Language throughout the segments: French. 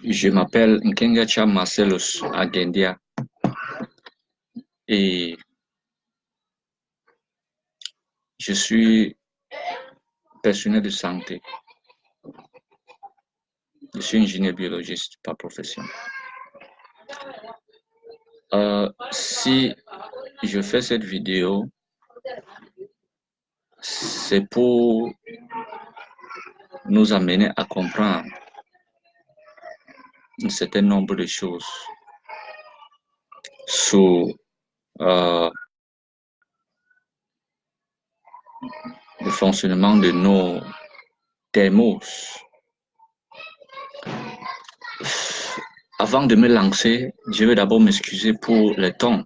Je m'appelle Nkengacha Marcellus Agendia et je suis personnel de santé. Je suis ingénieur biologiste par profession. Si je fais cette vidéo, c'est pour nous amener à comprendre un certain nombre de choses sur le fonctionnement de nos thermos. Avant de me lancer, je vais d'abord m'excuser pour le temps.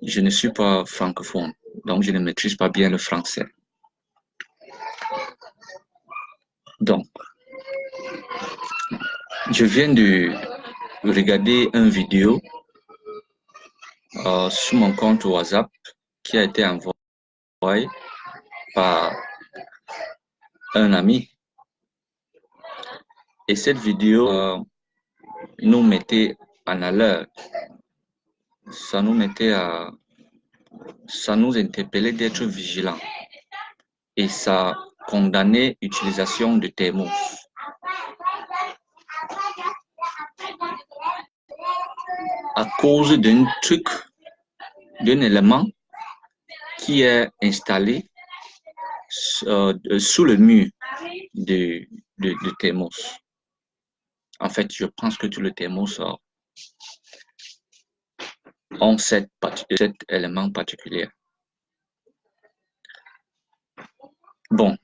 Je ne suis pas francophone, donc je ne maîtrise pas bien le français. Donc, je viens de regarder une vidéo sur mon compte WhatsApp qui a été envoyé par un ami. Et cette vidéo nous mettait en alerte. Ça nous interpellait d'être vigilants. Et ça condamnait l'utilisation de thermos. À cause d'un élément qui est installé sous le mur de thermos. En fait, je pense que tout le thermos ont cet élément particulier. Bon.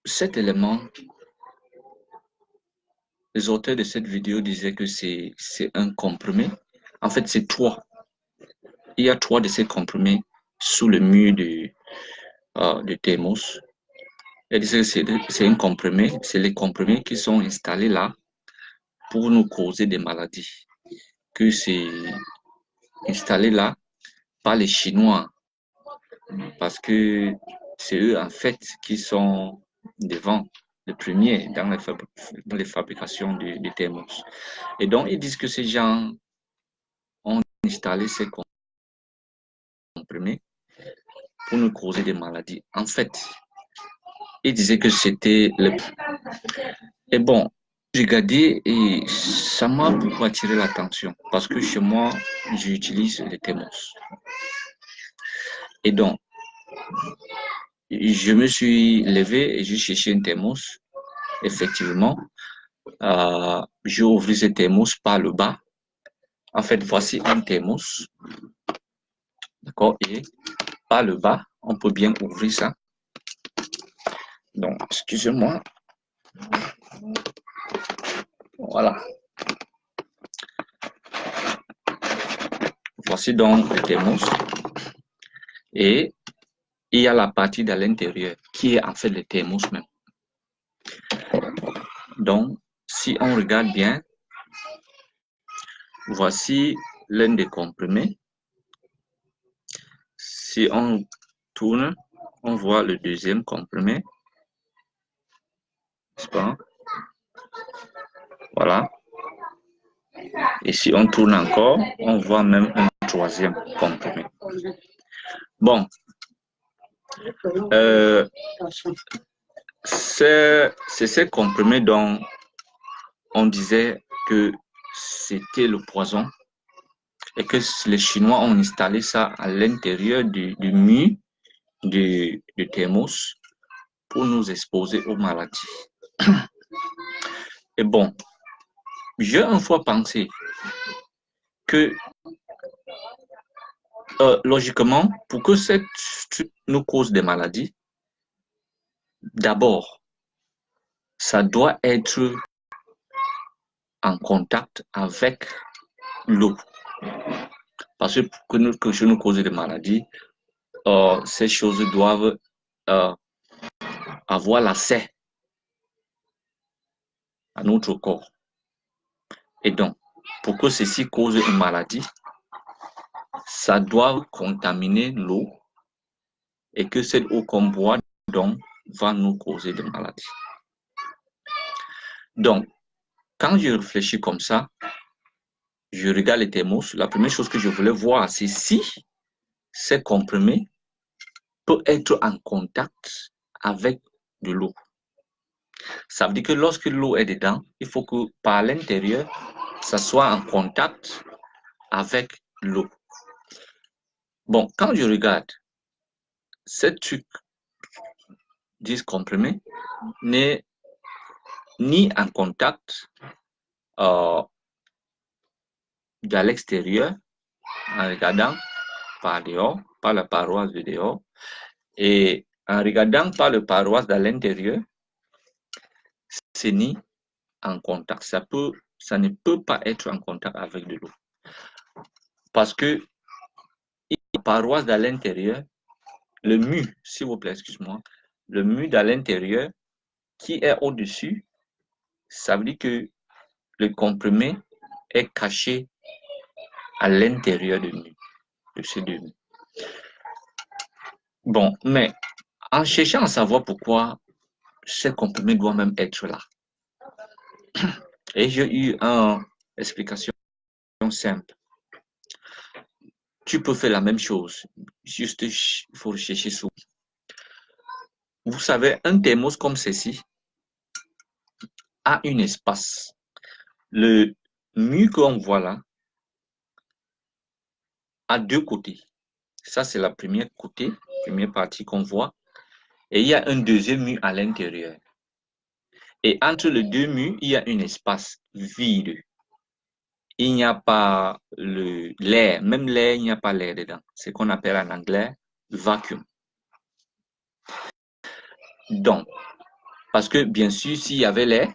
Cet élément, les auteurs de cette vidéo disaient que c'est un comprimé. En fait, c'est trois. Il y a trois de ces comprimés sous le mur de thermos. Ils disaient que c'est un comprimé, c'est les comprimés qui sont installés là pour nous causer des maladies. Que c'est installé là par les Chinois, parce que c'est eux en fait qui sont devant les premiers dans les fabrications de thermos. Et donc ils disent que ces gens ont installé ces comprimés pour nous causer des maladies. En fait, ils disaient que c'était le... Et bon, j'ai regardé et ça m'a beaucoup attiré l'attention parce que chez moi, j'utilise les thermos. Et donc, je me suis levé et j'ai cherché une thermos. Effectivement, j'ai ouvert ce thermos par le bas. En fait, voici un thermos. D'accord? Et par le bas, on peut bien ouvrir ça. Donc, excusez-moi. Voilà. Voici donc le thermos. Et il y a la partie de l'intérieur qui est en fait le thermos même. Donc, si on regarde bien, voici l'un des comprimés. Si on tourne, on voit le deuxième comprimé. N'est-ce pas? Voilà. Et si on tourne encore, on voit même un troisième comprimé. Bon. C'est ces comprimés dont on disait que c'était le poison et que les Chinois ont installé ça à l'intérieur du mur de thermos pour nous exposer aux maladies. Et bon, j'ai une fois pensé que logiquement, pour que cette truc nous cause des maladies, d'abord, ça doit être en contact avec l'eau. Parce que pour que je nous cause des maladies, ces choses doivent avoir l'accès à notre corps. Et donc, pour que ceci cause une maladie, ça doit contaminer l'eau et que cette eau qu'on boit donc va nous causer des maladies. Donc, quand je réfléchis comme ça, je regarde les thermos, la première chose que je voulais voir, c'est si ces comprimés peuvent être en contact avec de l'eau. Ça veut dire que lorsque l'eau est dedans, il faut que par l'intérieur, ça soit en contact avec l'eau. Bon, quand je regarde, cette truc 10 comprimés n'est ni en contact de l'extérieur, en regardant par dehors, par la paroisse de dehors, et en regardant par la paroisse de l'intérieur, c'est ni en contact. Ça ne peut pas être en contact avec de l'eau. Parce que la paroisse de l'intérieur, le mur, s'il vous plaît, excuse-moi, le mur de l'intérieur qui est au-dessus, ça veut dire que le comprimé est caché à l'intérieur de ces deux murs. Bon, mais en cherchant à savoir pourquoi ces comprimés doivent même être là, et j'ai eu une explication simple. Tu peux faire la même chose, juste il faut rechercher sous. Vous savez, un thermos comme ceci a un espace. Le mur qu'on voit là a deux côtés. Ça, c'est la première partie qu'on voit. Et il y a un deuxième mur à l'intérieur. Et entre les deux murs, il y a un espace vide. Il n'y a pas l'air, même l'air, il n'y a pas l'air dedans. C'est ce qu'on appelle en anglais vacuum. Donc, parce que bien sûr, s'il y avait l'air,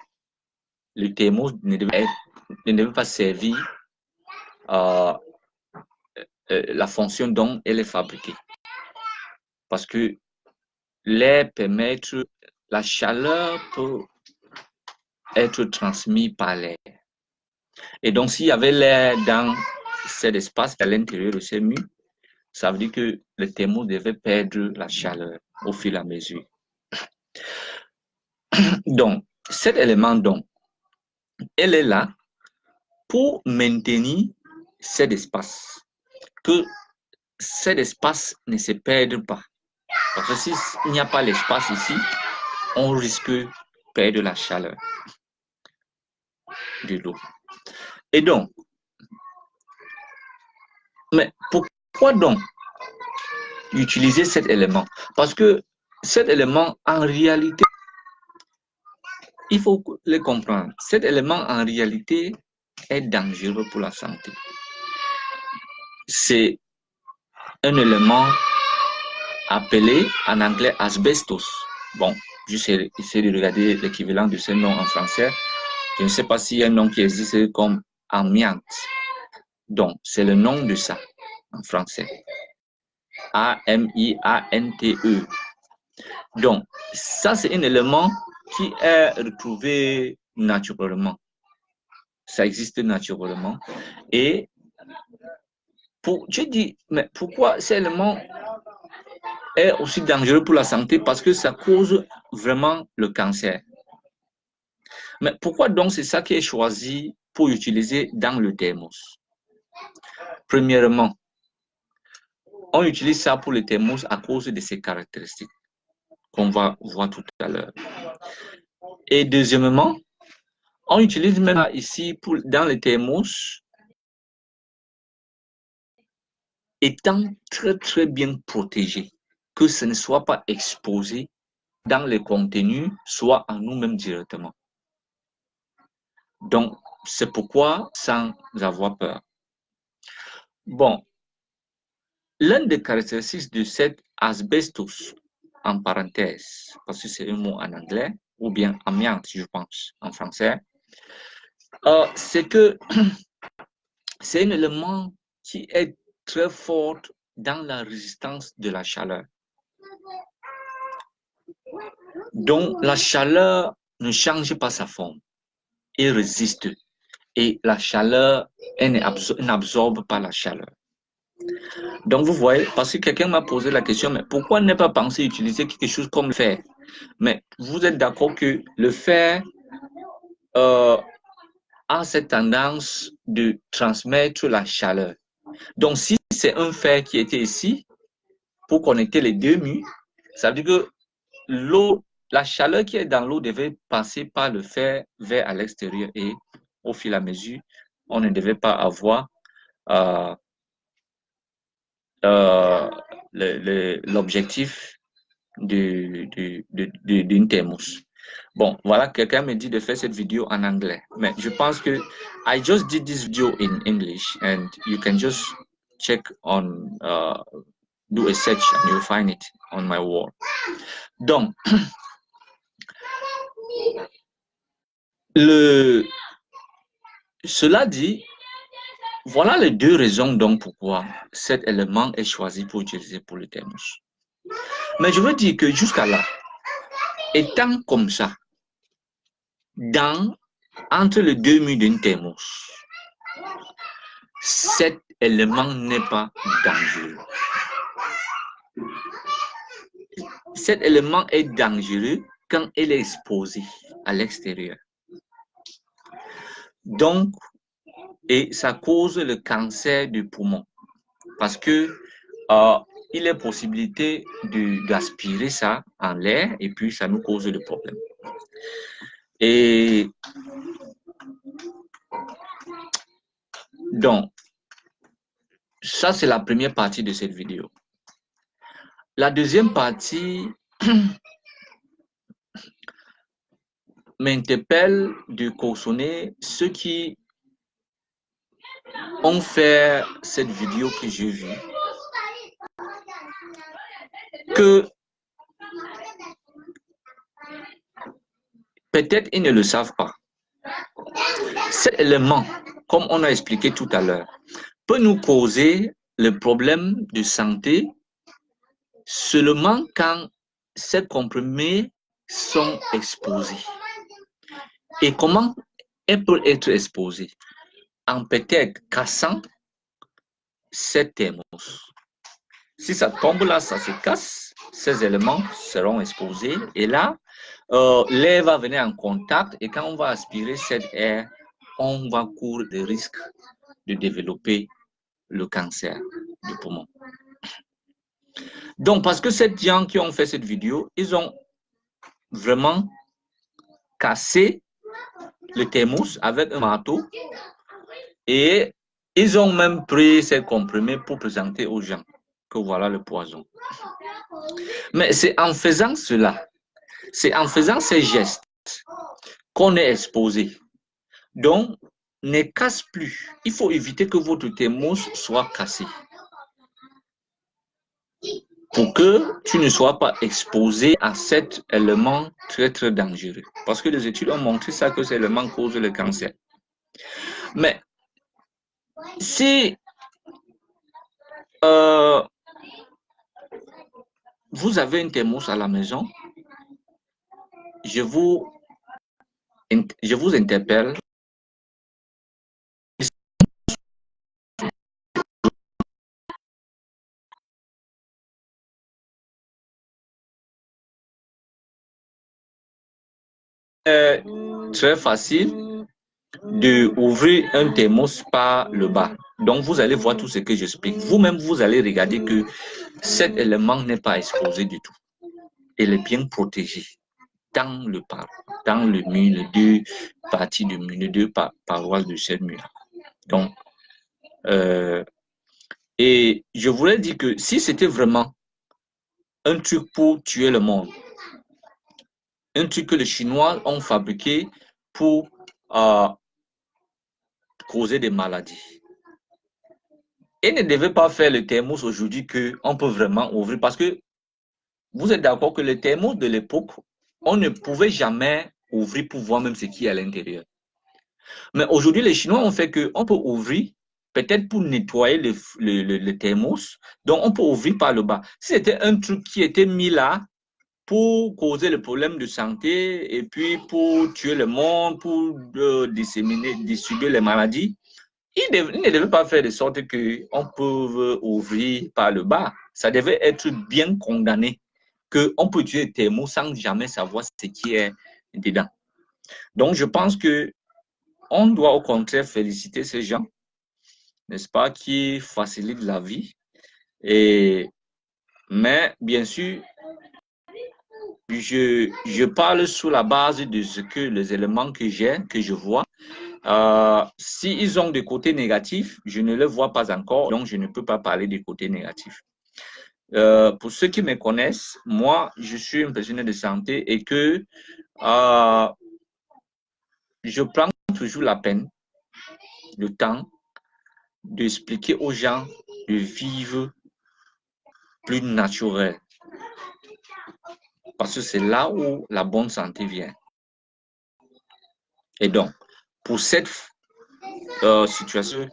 le thermos ne devait pas servir la fonction dont elle est fabriquée. Parce que l'air permet, la chaleur peut être transmise par l'air. Et donc, s'il y avait l'air dans cet espace à l'intérieur de ces murs, ça veut dire que le thermos devait perdre la chaleur au fur et à mesure. Donc, cet élément, donc, elle est là pour maintenir cet espace, que cet espace ne se perde pas. Parce que s'il n'y a pas l'espace ici, on risque de perdre la chaleur de l'eau. Et donc, mais pourquoi donc utiliser cet élément? Parce que cet élément, en réalité, il faut le comprendre. Cet élément, en réalité, est dangereux pour la santé. C'est un élément appelé en anglais asbestos. Bon, j'essaie de regarder l'équivalent de ce nom en français. Je ne sais pas s'il y a un nom qui existe comme amiante. Donc, c'est le nom de ça en français. A-M-I-A-N-T-E. Donc, ça, c'est un élément qui est retrouvé naturellement. Ça existe naturellement. Et je dis, mais pourquoi cet élément est aussi dangereux pour la santé? Parce que ça cause vraiment le cancer. Mais pourquoi donc c'est ça qui est choisi pour utiliser dans le thermos? Premièrement, on utilise ça pour le thermos à cause de ses caractéristiques qu'on va voir tout à l'heure. Et deuxièmement, on utilise même ici dans le thermos étant très très bien protégé, que ce ne soit pas exposé dans les contenus, soit à nous-mêmes directement. Donc, c'est pourquoi sans avoir peur. Bon, l'une des caractéristiques de cet asbestos, en parenthèse, parce que c'est un mot en anglais, ou bien amiante, je pense, en français, c'est que c'est un élément qui est très fort dans la résistance de la chaleur. Donc, la chaleur ne change pas sa forme, elle résiste. Et la chaleur, elle n'absorbe pas la chaleur. Donc, vous voyez, parce que quelqu'un m'a posé la question, mais pourquoi ne pas penser utiliser quelque chose comme le fer? Mais vous êtes d'accord que le fer euh, a cette tendance de transmettre la chaleur. Donc, si c'est un fer qui était ici, pour connecter les deux murs, ça veut dire que l'eau, la chaleur qui est dans l'eau devait passer par le fer vers à l'extérieur et au fur et à mesure, on ne devait pas avoir euh, euh, l'objectif d'une thermos. Bon, voilà, quelqu'un me dit de faire cette vidéo en anglais, mais je pense que I just did this video in English and you can just check on, do a search and you'll find it on my wall. Donc, cela dit, voilà les deux raisons donc pourquoi cet élément est choisi pour utiliser pour le thermos. Mais je veux dire que jusqu'à là, étant comme ça, entre les deux murs d'une thermos, cet élément n'est pas dangereux. Cet élément est dangereux quand il est exposé à l'extérieur. Donc, et ça cause le cancer du poumon parce que il est possibilité d'aspirer ça en l'air et puis ça nous cause des problèmes. Et donc, ça c'est la première partie de cette vidéo. La deuxième partie m'interpelle de cautionner ceux qui ont fait cette vidéo que j'ai vue, que peut-être ils ne le savent pas. Cet élément, comme on a expliqué tout à l'heure, peut nous causer le problème de santé seulement quand ces comprimés sont exposés. Et comment elles peuvent être exposées? En peut-être cassant cette thermos. Si ça tombe là, ça se casse, ces éléments seront exposés et là, l'air va venir en contact et quand on va aspirer cet air, on va courir le risque de développer le cancer du poumon. Donc, parce que ces gens qui ont fait cette vidéo, ils ont vraiment cassé le thermos avec un marteau et ils ont même pris ces comprimés pour présenter aux gens que voilà le poison. Mais c'est en faisant cela, c'est en faisant ces gestes qu'on est exposé. Donc, ne casse plus. Il faut éviter que votre thermos soit cassé pour que tu ne sois pas exposé à cet élément très très dangereux. Parce que les études ont montré ça, que cet élément cause le cancer. Mais si vous avez une thermos à la maison, je vous interpelle. Très facile d'ouvrir un thermos par le bas. Donc, vous allez voir tout ce que j'explique. Vous-même, vous allez regarder que cet élément n'est pas exposé du tout. Il est bien protégé dans le mur, les deux parties du mur, les deux parois de ce mur. Donc, et je voulais dire que si c'était vraiment un truc pour tuer le monde, un truc que les Chinois ont fabriqué pour causer des maladies, ils ne devaient pas faire le thermos aujourd'hui qu'on peut vraiment ouvrir parce que vous êtes d'accord que le thermos de l'époque, on ne pouvait jamais ouvrir pour voir même ce qui est à l'intérieur. Mais aujourd'hui, les Chinois ont fait qu'on peut ouvrir, peut-être pour nettoyer le thermos, donc on peut ouvrir par le bas. Si c'était un truc qui était mis là pour causer le problème de santé et puis pour tuer le monde, pour distribuer les maladies, il ne devait pas faire de sorte qu'on peut ouvrir par le bas. Ça devait être bien condamné, qu'on peut tuer le thermos sans jamais savoir ce qui est dedans. Donc, je pense que on doit au contraire féliciter ces gens, n'est-ce pas, qui facilitent la vie. Mais bien sûr, je parle sous la base de ce que les éléments que j'ai, que je vois. S'ils ont des côtés négatifs, je ne les vois pas encore, donc je ne peux pas parler des côtés négatifs. Pour ceux qui me connaissent, moi, je suis un professionnel de santé et que je prends toujours la peine, le temps d'expliquer aux gens de vivre plus naturel. Parce que c'est là où la bonne santé vient. Et donc, pour cette situation,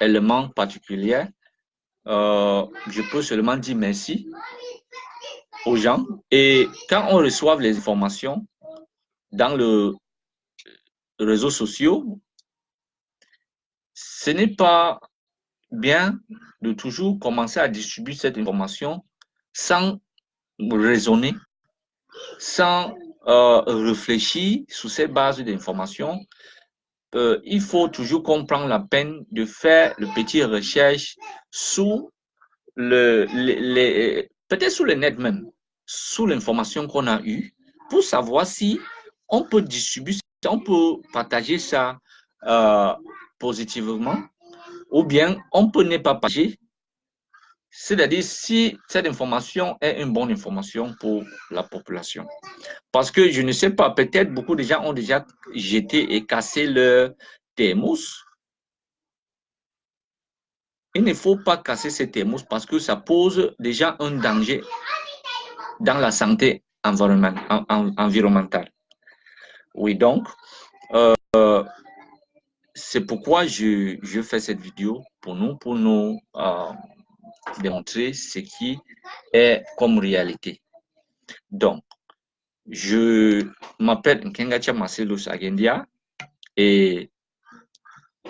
élément particulier, je peux seulement dire merci aux gens. Et quand on reçoit les informations dans les réseaux sociaux, ce n'est pas bien de toujours commencer à distribuer cette information sans raisonner, sans réfléchir sur ces bases d'informations. Il faut toujours qu'on prenne la peine de faire le petit recherche sous peut-être sous le net même, sous l'information qu'on a eue, pour savoir si on peut distribuer, on peut partager ça positivement, ou bien on peut ne pas partager. C'est-à-dire si cette information est une bonne information pour la population. Parce que je ne sais pas, peut-être beaucoup de gens ont déjà jeté et cassé leur thermos. Il ne faut pas casser ces thermos parce que ça pose déjà un danger dans la santé environnementale. Oui, donc, c'est pourquoi je fais cette vidéo pour nous démontrer ce qui est comme réalité. Donc, je m'appelle Nkengacha Marcellus Agendia et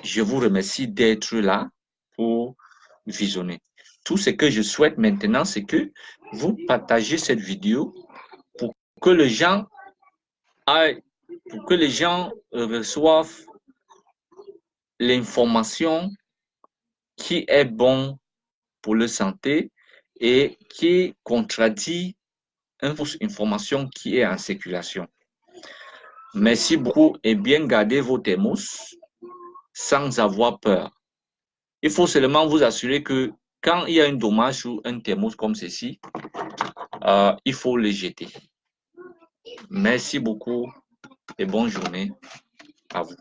je vous remercie d'être là pour visionner. Tout ce que je souhaite maintenant, c'est que vous partagez cette vidéo pour que les gens reçoivent l'information qui est bonne pour leur santé et qui contradit une fausse information qui est en circulation. Merci beaucoup et bien gardez vos thermos sans avoir peur. Il faut seulement vous assurer que quand il y a un dommage sur un thermos comme ceci, il faut le jeter. Merci beaucoup et bonne journée à vous.